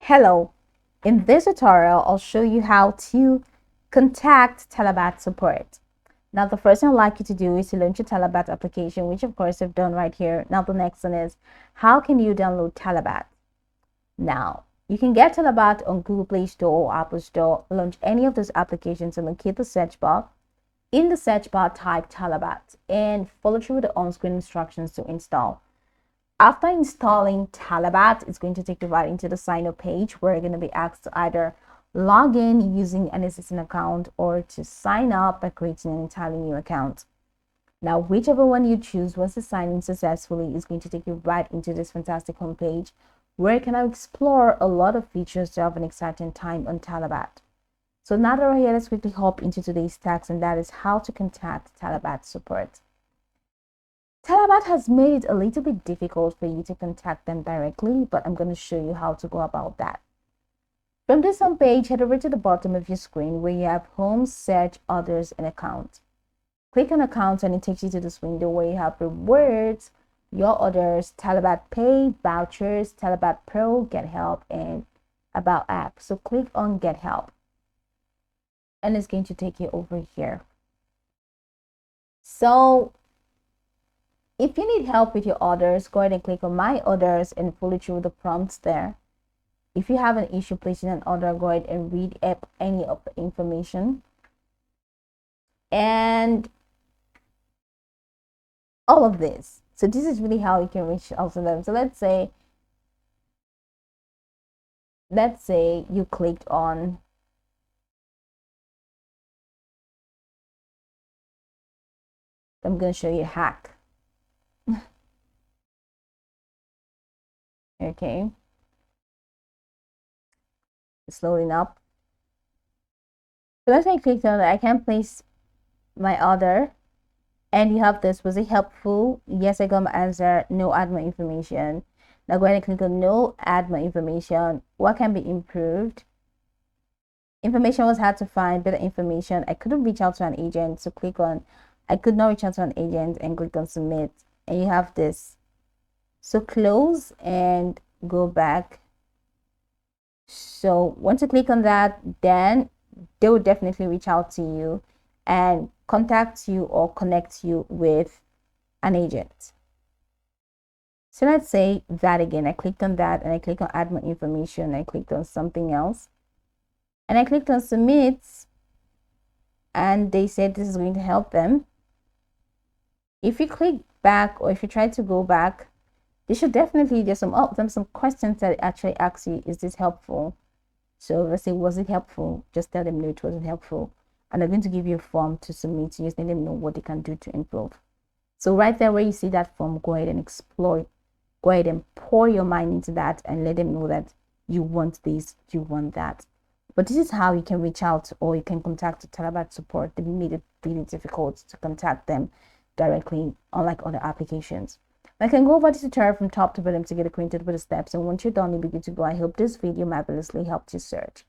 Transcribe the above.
Hello, in this tutorial, I'll show you how to contact Talabat Support. Now, the first thing I'd like you to do is to launch your Talabat application, which of course I've done right here. Now, the next one is, how can you download Talabat? Now, you can get Talabat on Google Play Store or Apple Store, launch any of those applications and locate the search bar. In the search bar, type Talabat and follow through the on-screen instructions to install. After installing Talabat, it's going to take you right into the sign up page where you're going to be asked to either log in using an existing account or to sign up by creating an entirely new account. Now, whichever one you choose, once you sign in successfully, is going to take you right into this fantastic homepage where you can now explore a lot of features to have an exciting time on Talabat. So now that we're here, let's quickly hop into today's task, and that is how to contact Talabat Support. Talabat has made it a little bit difficult for you to contact them directly, but I'm going to show you how to go about that. From this homepage, head over to the bottom of your screen where you have Home, Search, Others, and Account. Click on Accounts and it takes you to this window where you have Rewards, Your Orders, Talabat Pay, Vouchers, Talabat Pro, Get Help, and About App. So click on Get Help and it's going to take you over here. So if you need help with your orders, go ahead and click on My Orders and follow through the prompts there. If you have an issue placing an order, go ahead and read up any of the information. And all of this. So this is really how you can reach out to them. So let's say you clicked on I'm going to show you a hack. Okay, it's loading up. So let's say I clicked on that, I can place my order, and you have this. Was it helpful? Yes, I got my answer. No, add more information. Now go ahead and click on no, add more information. What can be improved? Information was hard to find, better information. I couldn't reach out to an agent, so click on I could not reach out to an agent and click on submit, and you have this. So close and go back. So once you click on that, then they will definitely reach out to you and contact you or connect you with an agent. So let's say that again. I clicked on that and I clicked on add more information. I clicked on something else and I clicked on submit, and they said this is going to help them. If you click back or if you try to go back, they should definitely, there's some questions that actually ask you, is this helpful? So let's say, was it helpful? Just tell them no, it wasn't helpful. And they're going to give you a form to submit to you, let them know what they can do to improve. So right there where you see that form, go ahead and explore it. Go ahead and pour your mind into that and let them know that you want this, you want that. But this is how you can reach out or you can contact Talabat Support. They made it really difficult to contact them directly, unlike other applications. I can go over this tutorial from top to bottom to get acquainted with the steps, and once you're done, you'll be good to go. I hope this video marvelously helped you search.